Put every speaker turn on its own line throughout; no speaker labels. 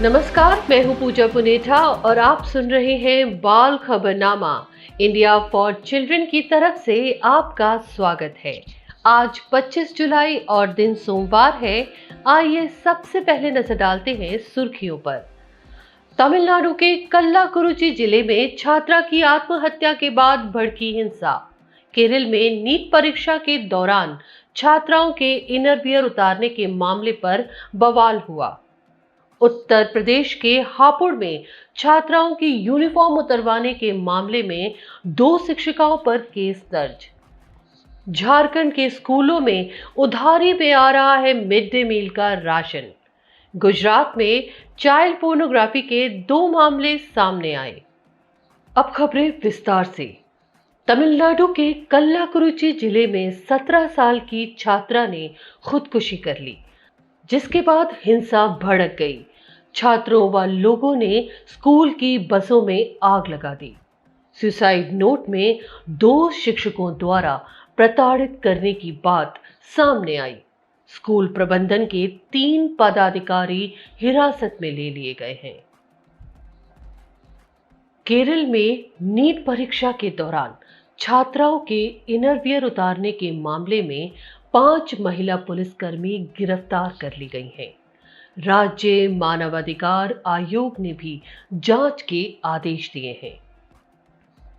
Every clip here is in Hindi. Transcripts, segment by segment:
नमस्कार, मैं हूं पूजा पुनेठा और आप सुन रहे हैं बाल खबरनामा। इंडिया फॉर चिल्ड्रन की तरफ से आपका स्वागत है। आज 25 जुलाई और दिन सोमवार है। आइए सबसे पहले नजर डालते हैं सुर्खियों पर। तमिलनाडु के कल्लाकुरुची जिले में छात्रा की आत्महत्या के बाद भड़की हिंसा। केरल में नीट परीक्षा के दौरान छात्राओं के इनर वियर उतारने के मामले पर बवाल हुआ। उत्तर प्रदेश के हापुड़ में छात्राओं की यूनिफॉर्म उतरवाने के मामले में 2 शिक्षिकाओं पर केस दर्ज। झारखंड के स्कूलों में उधारी पे आ रहा है मिड डे मील का राशन। गुजरात में चाइल्ड पोर्नोग्राफी के 2 मामले सामने आए। अब खबरें विस्तार से। तमिलनाडु के कल्लाकुरुची जिले में 17 साल की छात्रा ने खुदकुशी कर ली, जिसके बाद हिंसा भड़क गई। छात्रों व लोगों ने स्कूल की बसों में आग लगा दी। सुसाइड नोट में 2 शिक्षकों द्वारा प्रताड़ित करने की बात सामने आई। स्कूल प्रबंधन के 3 पदाधिकारी हिरासत में ले लिए गए हैं। केरल में नीट परीक्षा के दौरान छात्राओं के इनरवियर उतारने के मामले में 5 महिला पुलिसकर्मी गिरफ्तार कर ली गई हैं। राज्य मानवाधिकार आयोग ने भी जांच के आदेश दिए हैं।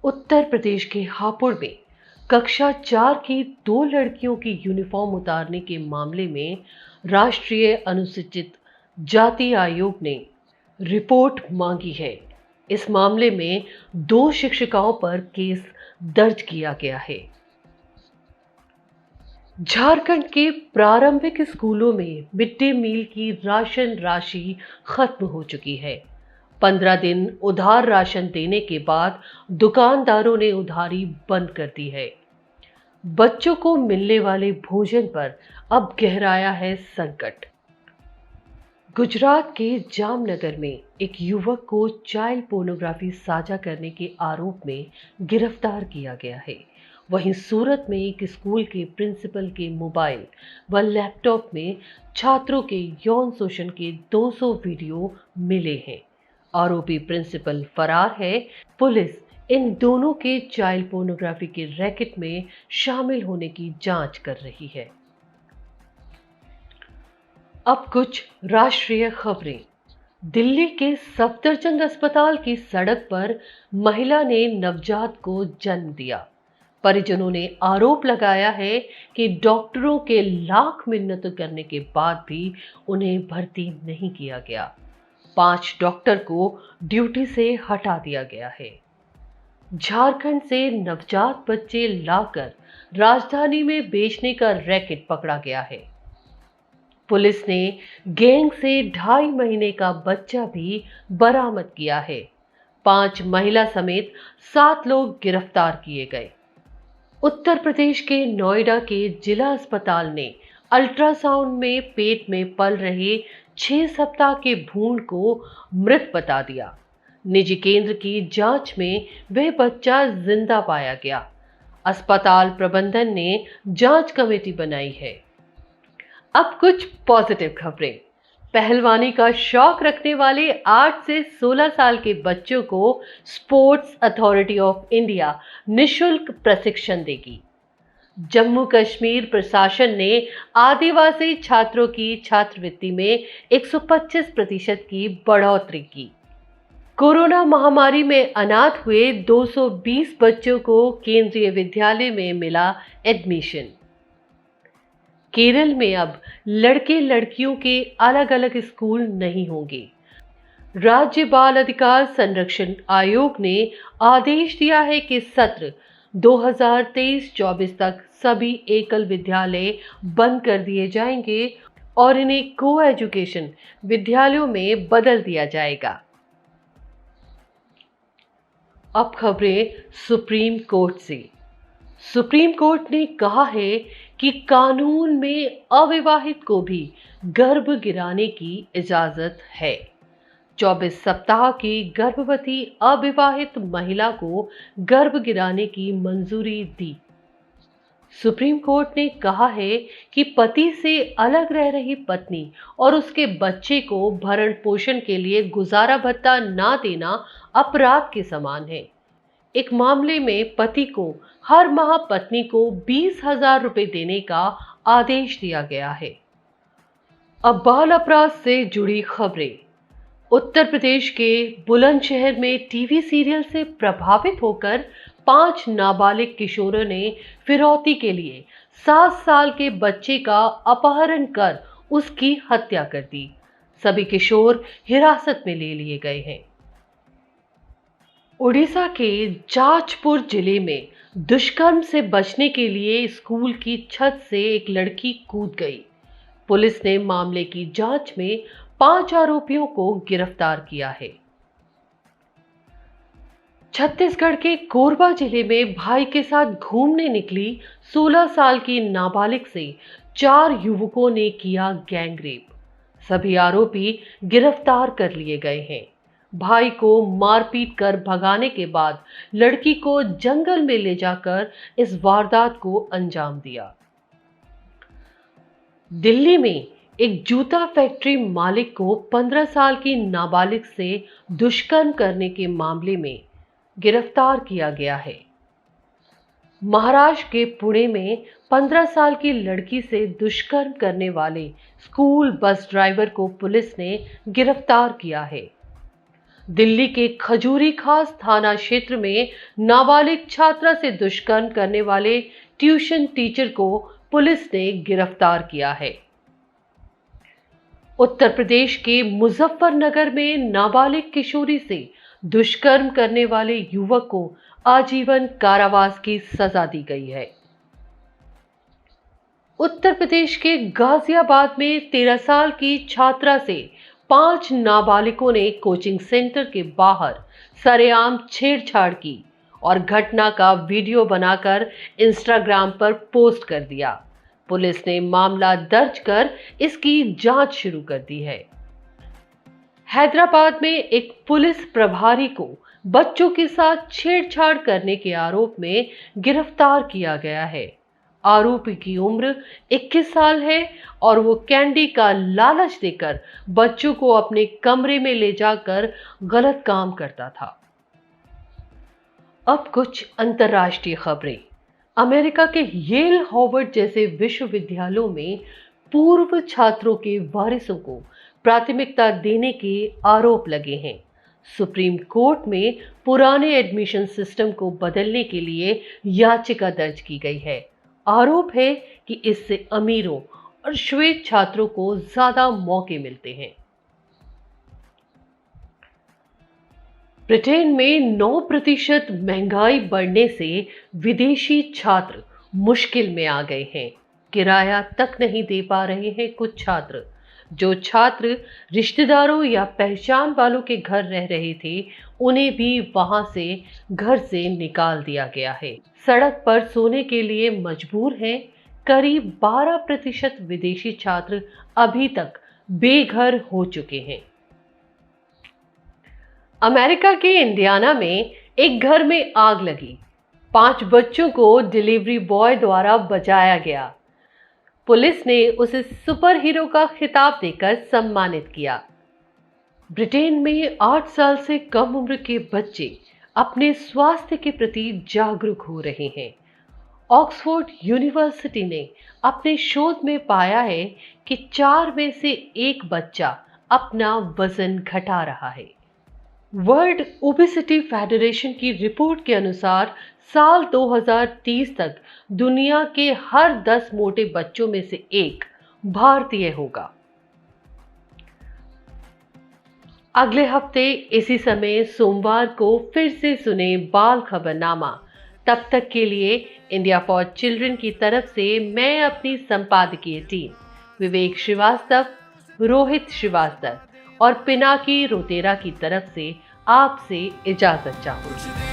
उत्तर प्रदेश के हापुड़ में कक्षा 4 की 2 लड़कियों की यूनिफॉर्म उतारने के मामले में राष्ट्रीय अनुसूचित जाति आयोग ने रिपोर्ट मांगी है। इस मामले में 2 शिक्षिकाओं पर केस दर्ज किया गया है। झारखंड के प्रारंभिक स्कूलों में मिड डे मील की राशन राशि खत्म हो चुकी है। 15 दिन उधार राशन देने के बाद दुकानदारों ने उधारी बंद कर दी है। बच्चों को मिलने वाले भोजन पर अब गहराया है संकट। गुजरात के जामनगर में एक युवक को चाइल्ड पोर्नोग्राफी साझा करने के आरोप में गिरफ्तार किया गया है। वहीं सूरत में एक स्कूल के प्रिंसिपल के मोबाइल व लैपटॉप में छात्रों के यौन शोषण के 200 वीडियो मिले हैं। आरोपी प्रिंसिपल फरार है। पुलिस इन दोनों के चाइल्ड पोर्नोग्राफी के रैकेट में शामिल होने की जांच कर रही है। अब कुछ राष्ट्रीय खबरें। दिल्ली के सफदरजंग अस्पताल की सड़क पर महिला ने नवजात को जन्म दिया। परिजनों ने आरोप लगाया है कि डॉक्टरों के लाख मिन्नत करने के बाद भी उन्हें भर्ती नहीं किया गया। 5 डॉक्टर को ड्यूटी से हटा दिया गया है। झारखंड से नवजात बच्चे लाकर राजधानी में बेचने का रैकेट पकड़ा गया है। पुलिस ने गैंग से 2.5 महीने का बच्चा भी बरामद किया है। 5 महिला समेत 7 लोग गिरफ्तार किए गए। उत्तर प्रदेश के नोएडा के जिला अस्पताल ने अल्ट्रासाउंड में पेट में पल रहे 6 सप्ताह के भ्रूण को मृत बता दिया। निजी केंद्र की जांच में वह बच्चा जिंदा पाया गया। अस्पताल प्रबंधन ने जांच कमेटी बनाई है। अब कुछ पॉजिटिव खबरें। पहलवानी का शौक रखने वाले 8 से 16 साल के बच्चों को स्पोर्ट्स अथॉरिटी ऑफ इंडिया निःशुल्क प्रशिक्षण देगी। जम्मू कश्मीर प्रशासन ने आदिवासी छात्रों की छात्रवृत्ति में 125% की बढ़ोतरी की। कोरोना महामारी में अनाथ हुए 220 बच्चों को केंद्रीय विद्यालय में मिला एडमिशन। केरल में अब लड़के लड़कियों के अलग अलग स्कूल नहीं होंगे। राज्य बाल अधिकार संरक्षण आयोग ने आदेश दिया है कि सत्र 2023-24 तक सभी एकल विद्यालय बंद कर दिए जाएंगे और इन्हें को एजुकेशन विद्यालयों में बदल दिया जाएगा। अब खबरें सुप्रीम कोर्ट से। सुप्रीम कोर्ट ने कहा है कि कानून में अविवाहित को भी गर्भ गिराने की इजाजत है। 24 सप्ताह की गर्भवती अविवाहित महिला को गर्भ गिराने की मंजूरी दी। सुप्रीम कोर्ट ने कहा है कि पति से अलग रह रही पत्नी और उसके बच्चे को भरण पोषण के लिए गुजारा भत्ता ना देना अपराध के समान है। एक मामले में पति को हर माह पत्नी को 20,000 रुपए देने का आदेश दिया गया है। अब बाल अपराध से जुड़ी खबरें। उत्तर प्रदेश के बुलंदशहर में टीवी सीरियल से प्रभावित होकर 5 नाबालिग किशोरों ने फिरौती के लिए 7 साल के बच्चे का अपहरण कर उसकी हत्या कर दी। सभी किशोर हिरासत में ले लिए गए हैं। उड़ीसा के जाजपुर जिले में दुष्कर्म से बचने के लिए स्कूल की छत से एक लड़की कूद गई। पुलिस ने मामले की जांच में 5 आरोपियों को गिरफ्तार किया है। छत्तीसगढ़ के कोरबा जिले में भाई के साथ घूमने निकली 16 साल की नाबालिग से 4 युवकों ने किया गैंगरेप। सभी आरोपी गिरफ्तार कर लिए गए हैं। भाई को मारपीट कर भगाने के बाद लड़की को जंगल में ले जाकर इस वारदात को अंजाम दिया। दिल्ली में एक जूता फैक्ट्री मालिक को 15 साल की नाबालिग से दुष्कर्म करने के मामले में गिरफ्तार किया गया है। महाराष्ट्र के पुणे में 15 साल की लड़की से दुष्कर्म करने वाले स्कूल बस ड्राइवर को पुलिस ने गिरफ्तार किया है। दिल्ली के खजूरी खास थाना क्षेत्र में नाबालिग छात्रा से दुष्कर्म करने वाले ट्यूशन टीचर को पुलिस ने गिरफ्तार किया है। उत्तर प्रदेश के मुजफ्फरनगर में नाबालिग किशोरी से दुष्कर्म करने वाले युवक को आजीवन कारावास की सजा दी गई है। उत्तर प्रदेश के गाजियाबाद में 13 साल की छात्रा से 5 नाबालिगों ने कोचिंग सेंटर के बाहर सरेआम छेड़छाड़ की और घटना का वीडियो बनाकर इंस्टाग्राम पर पोस्ट कर दिया। पुलिस ने मामला दर्ज कर इसकी जांच शुरू कर दी है। हैदराबाद में एक पुलिस प्रभारी को बच्चों के साथ छेड़छाड़ करने के आरोप में गिरफ्तार किया गया है। आरोपी की उम्र 21 साल है और वो कैंडी का लालच देकर बच्चों को अपने कमरे में ले जाकर गलत काम करता था। अब कुछ अंतर्राष्ट्रीय खबरें। अमेरिका के येल हार्वर्ड जैसे विश्वविद्यालयों में पूर्व छात्रों के वारिसों को प्राथमिकता देने के आरोप लगे हैं। सुप्रीम कोर्ट में पुराने एडमिशन सिस्टम को बदलने के लिए याचिका दर्ज की गई है। आरोप है कि इससे अमीरों और श्वेत छात्रों को ज्यादा मौके मिलते हैं। ब्रिटेन में 9% महंगाई बढ़ने से विदेशी छात्र मुश्किल में आ गए हैं। किराया तक नहीं दे पा रहे हैं कुछ छात्र। जो छात्र रिश्तेदारों या पहचान वालों के घर रह रहे थे, उन्हें भी वहां से घर से निकाल दिया गया है। सड़क पर सोने के लिए मजबूर हैं। करीब 12% विदेशी छात्र अभी तक बेघर हो चुके हैं। अमेरिका के इंडियाना में एक घर में आग लगी। 5 बच्चों को डिलीवरी बॉय द्वारा बचाया गया। पुलिस ने उसे सुपर हीरो का खिताब देकर सम्मानित किया। ब्रिटेन में 8 साल से कम उम्र के बच्चे अपने स्वास्थ्य के प्रति जागरूक हो रहे हैं। ऑक्सफोर्ड यूनिवर्सिटी ने अपने शोध में पाया है कि 4 में से 1 बच्चा अपना वजन घटा रहा है। वर्ल्ड ओबेसिटी फेडरेशन की रिपोर्ट के अनुसार साल 2030 तक दुनिया के हर 10 मोटे बच्चों में से 1 भारतीय होगा। अगले हफ्ते इसी समय सोमवार को फिर से सुने बाल खबरनामा। तब तक के लिए इंडिया फॉर चिल्ड्रन की तरफ से मैं अपनी संपादकीय टीम विवेक श्रीवास्तव, रोहित श्रीवास्तव और पिनाकी रोतेरा की तरफ से आपसे इजाजत चाहूंगी।